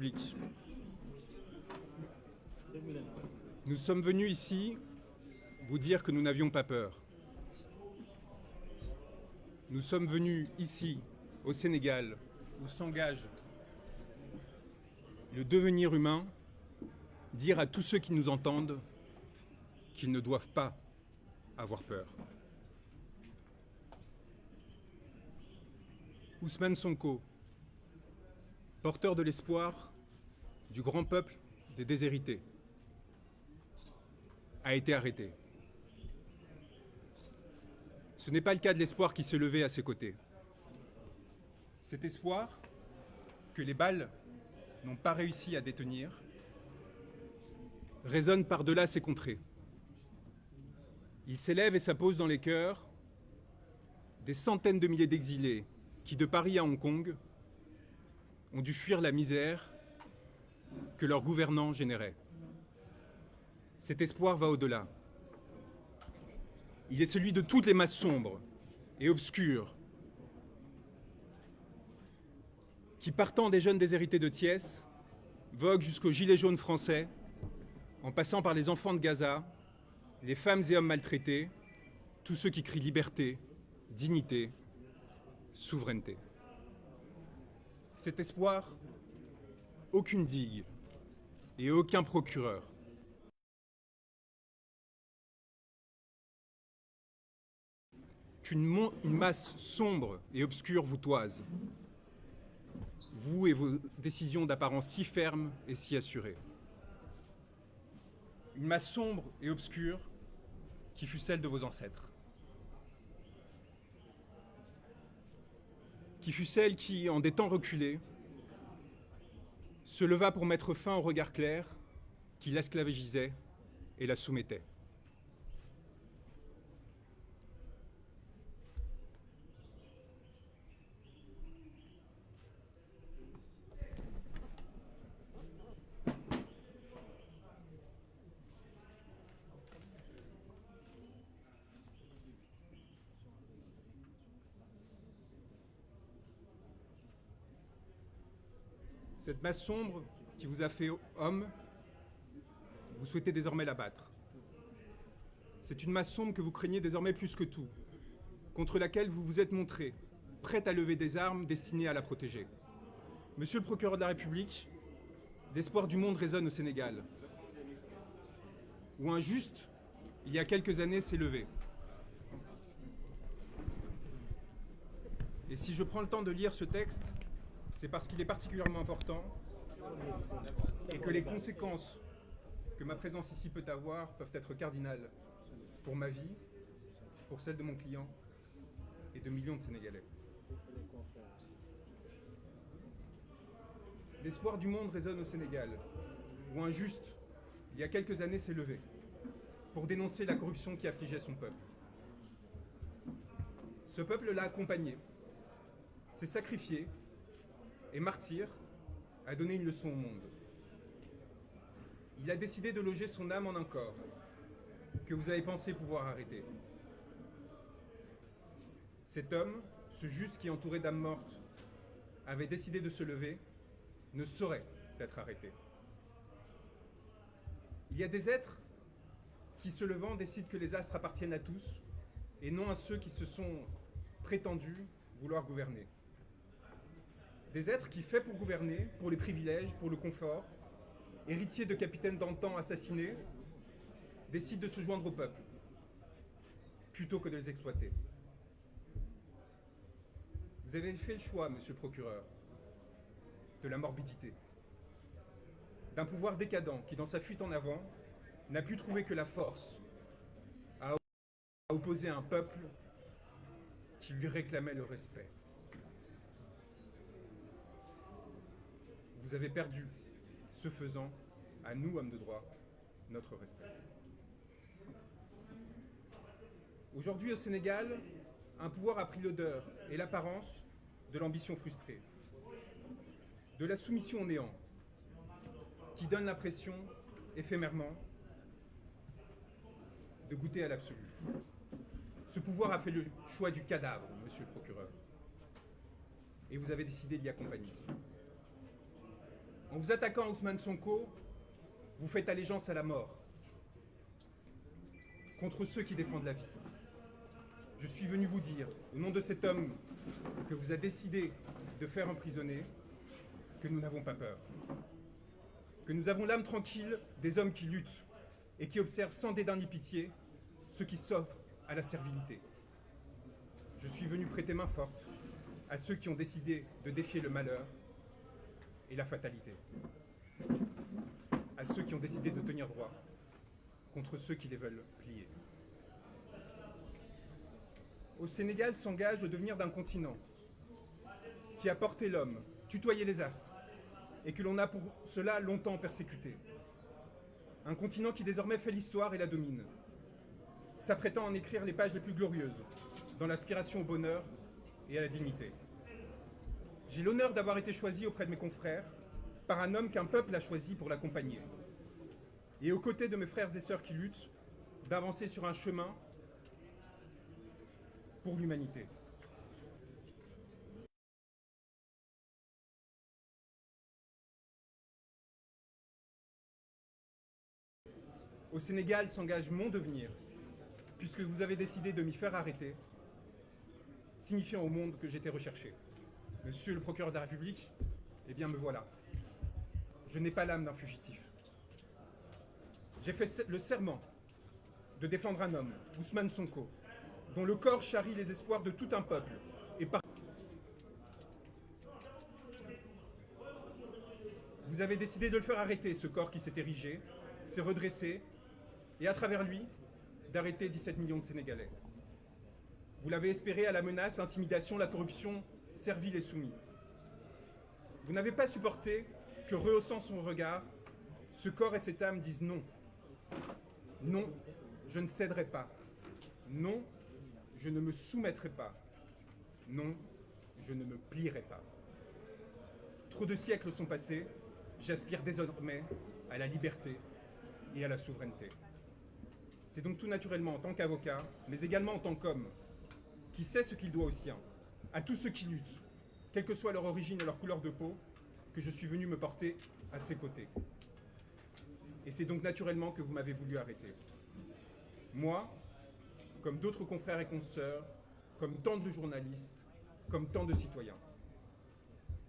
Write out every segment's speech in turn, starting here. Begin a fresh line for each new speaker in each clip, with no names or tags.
République. Nous sommes venus ici vous dire que nous n'avions pas peur. Nous sommes venus ici, au Sénégal, où s'engage le devenir humain, dire à tous ceux qui nous entendent qu'ils ne doivent pas avoir peur. Ousmane Sonko, porteur de l'espoir du grand peuple des déshérités, a été arrêté. Ce n'est pas le cas de l'espoir qui s'est levé à ses côtés. Cet espoir que les balles n'ont pas réussi à détenir résonne par-delà ces contrées. Il s'élève et s'appose dans les cœurs des centaines de milliers d'exilés qui, de Paris à Hong Kong, ont dû fuir la misère que leurs gouvernants généraient. Cet espoir va au-delà. Il est celui de toutes les masses sombres et obscures qui, partant des jeunes déshérités de Thiès, voguent jusqu'aux gilets jaunes français, en passant par les enfants de Gaza, les femmes et hommes maltraités, tous ceux qui crient liberté, dignité, souveraineté. Cet espoir, aucune digue et aucun procureur qu'une masse sombre et obscure vous toise, vous et vos décisions d'apparence si fermes et si assurées. Une masse sombre et obscure qui fut celle de vos ancêtres. Qui fut celle qui, en des temps reculés, se leva pour mettre fin au regard clair qui l'esclavagisait et la soumettait. Cette masse sombre qui vous a fait homme, vous souhaitez désormais l'abattre. C'est une masse sombre que vous craignez désormais plus que tout, contre laquelle vous vous êtes montré, prête à lever des armes destinées à la protéger. Monsieur le procureur de la République, l'espoir du monde résonne au Sénégal, où un juste, il y a quelques années, s'est levé. Et si je prends le temps de lire ce texte, c'est parce qu'il est particulièrement important et que les conséquences que ma présence ici peut avoir peuvent être cardinales pour ma vie, pour celle de mon client et de millions de Sénégalais. L'espoir du monde résonne au Sénégal, où un juste, il y a quelques années, s'est levé pour dénoncer la corruption qui affligeait son peuple. Ce peuple l'a accompagné, s'est sacrifié et martyr a donné une leçon au monde. Il a décidé de loger son âme en un corps que vous avez pensé pouvoir arrêter. Cet homme, ce juste qui, entouré d'âmes mortes, avait décidé de se lever, ne saurait être arrêté. Il y a des êtres qui, se levant, décident que les astres appartiennent à tous et non à ceux qui se sont prétendus vouloir gouverner. Des êtres qui, faits pour gouverner, pour les privilèges, pour le confort, héritiers de capitaines d'antan assassinés, décident de se joindre au peuple, plutôt que de les exploiter. Vous avez fait le choix, monsieur le procureur, de la morbidité, d'un pouvoir décadent qui, dans sa fuite en avant, n'a pu trouver que la force à opposer un peuple qui lui réclamait le respect. Vous avez perdu, ce faisant, à nous, hommes de droit, notre respect. Aujourd'hui, au Sénégal, un pouvoir a pris l'odeur et l'apparence de l'ambition frustrée, de la soumission au néant, qui donne l'impression, éphémèrement, de goûter à l'absolu. Ce pouvoir a fait le choix du cadavre, monsieur le procureur, et vous avez décidé d'y accompagner. En vous attaquant à Ousmane Sonko, vous faites allégeance à la mort, contre ceux qui défendent la vie. Je suis venu vous dire, au nom de cet homme que vous a décidé de faire emprisonner, que nous n'avons pas peur. Que nous avons l'âme tranquille des hommes qui luttent et qui observent sans dédain ni pitié ceux qui s'offrent à la servilité. Je suis venu prêter main forte à ceux qui ont décidé de défier le malheur et la fatalité. À ceux qui ont décidé de tenir droit contre ceux qui les veulent plier. Au Sénégal s'engage le devenir d'un continent qui a porté l'homme, tutoyé les astres, et que l'on a pour cela longtemps persécuté. Un continent qui désormais fait l'histoire et la domine, s'apprêtant à en écrire les pages les plus glorieuses, dans l'aspiration au bonheur et à la dignité. J'ai l'honneur d'avoir été choisi auprès de mes confrères par un homme qu'un peuple a choisi pour l'accompagner. Et aux côtés de mes frères et sœurs qui luttent, d'avancer sur un chemin pour l'humanité. Au Sénégal s'engage mon devenir, puisque vous avez décidé de m'y faire arrêter, signifiant au monde que j'étais recherché. Monsieur le procureur de la République, eh bien me voilà. Je n'ai pas l'âme d'un fugitif. J'ai fait le serment de défendre un homme, Ousmane Sonko, dont le corps charrie les espoirs de tout un peuple. Et par... Vous avez décidé de le faire arrêter, ce corps qui s'est érigé, s'est redressé, et à travers lui, d'arrêter 17 millions de Sénégalais. Vous l'avez espéré à la menace, l'intimidation, la corruption, servile et soumis. Vous n'avez pas supporté que, rehaussant son regard, ce corps et cette âme disent non. Non, je ne céderai pas. Non, je ne me soumettrai pas. Non, je ne me plierai pas. Trop de siècles sont passés, j'aspire désormais à la liberté et à la souveraineté. C'est donc tout naturellement en tant qu'avocat, mais également en tant qu'homme, qui sait ce qu'il doit aux siens, à tous ceux qui luttent, quelle que soit leur origine et leur couleur de peau, que je suis venu me porter à ses côtés. Et c'est donc naturellement que vous m'avez voulu arrêter. Moi, comme d'autres confrères et consoeurs, comme tant de journalistes, comme tant de citoyens.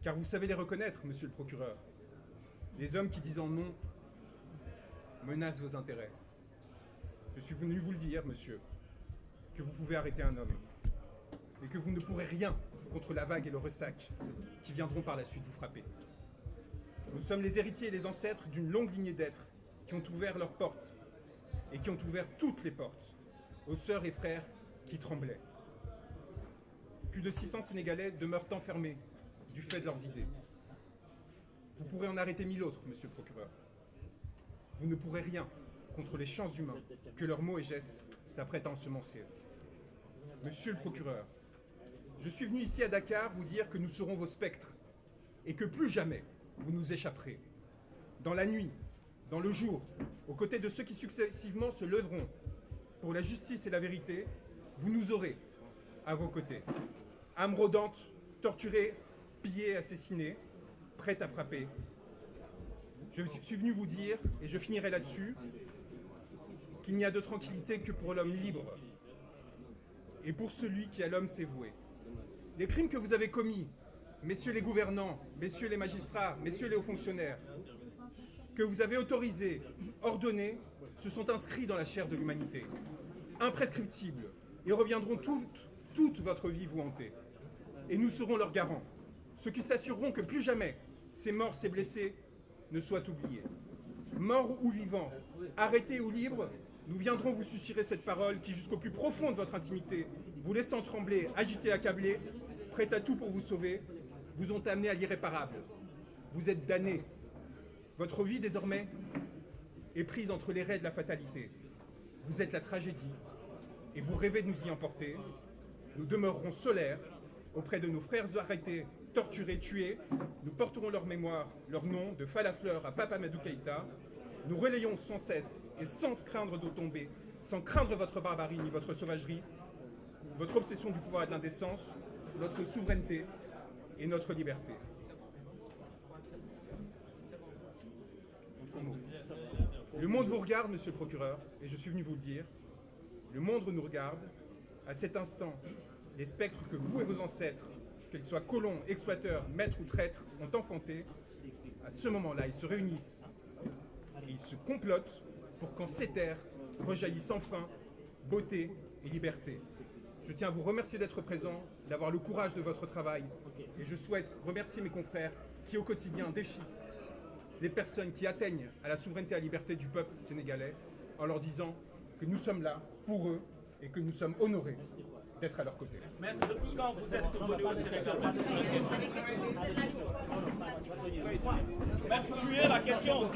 Car vous savez les reconnaître, monsieur le procureur. Les hommes qui, disant non, menacent vos intérêts. Je suis venu vous le dire, monsieur, que vous pouvez arrêter un homme, et que vous ne pourrez rien contre la vague et le ressac qui viendront par la suite vous frapper. Nous sommes les héritiers et les ancêtres d'une longue lignée d'êtres qui ont ouvert leurs portes, et qui ont ouvert toutes les portes, aux sœurs et frères qui tremblaient. Plus de 600 Sénégalais demeurent enfermés du fait de leurs idées. Vous pourrez en arrêter 1000 autres, monsieur le procureur. Vous ne pourrez rien contre les champs humains que leurs mots et gestes s'apprêtent à ensemencer. Monsieur le procureur, je suis venu ici à Dakar vous dire que nous serons vos spectres et que plus jamais vous nous échapperez. Dans la nuit, dans le jour, aux côtés de ceux qui successivement se lèveront pour la justice et la vérité, vous nous aurez à vos côtés. Âme rôdante, torturée, pillée, assassinée, prête à frapper. Je suis venu vous dire, et je finirai là-dessus, qu'il n'y a de tranquillité que pour l'homme libre et pour celui qui à l'homme s'est voué. Les crimes que vous avez commis, messieurs les gouvernants, messieurs les magistrats, messieurs les hauts fonctionnaires, que vous avez autorisés, ordonnés, se sont inscrits dans la chair de l'humanité, imprescriptibles, et reviendront toute votre vie vous hanter. Et nous serons leurs garants, ceux qui s'assureront que plus jamais ces morts, ces blessés ne soient oubliés. Morts ou vivants, arrêtés ou libres, nous viendrons vous susurrer cette parole qui, jusqu'au plus profond de votre intimité, vous laissant trembler, agiter, accabler, prêt à tout pour vous sauver, vous ont amené à l'irréparable. Vous êtes damnés. Votre vie, désormais, est prise entre les raies de la fatalité. Vous êtes la tragédie, et vous rêvez de nous y emporter. Nous demeurerons solaires auprès de nos frères arrêtés, torturés, tués. Nous porterons leur mémoire, leur nom, de Falafleur à Papa Madou Keïta. Nous relayons sans cesse et sans craindre d'eau tomber, sans craindre votre barbarie ni votre sauvagerie, votre obsession du pouvoir et de l'indécence, notre souveraineté et notre liberté. Le monde vous regarde, monsieur le procureur, et je suis venu vous le dire. Le monde nous regarde. À cet instant, les spectres que vous et vos ancêtres, qu'ils soient colons, exploiteurs, maîtres ou traîtres, ont enfantés, à ce moment-là, ils se réunissent et ils se complotent pour qu'en ces terres rejaillissent enfin beauté et liberté. Je tiens à vous remercier d'être présent, d'avoir le courage de votre travail, et je souhaite remercier mes confrères qui, au quotidien, défient les personnes qui atteignent à la souveraineté et à la liberté du peuple sénégalais, en leur disant que nous sommes là pour eux et que nous sommes honorés d'être à leur côté.
Maître, depuis quand vous êtes venu au Sénégal? Maître, la question.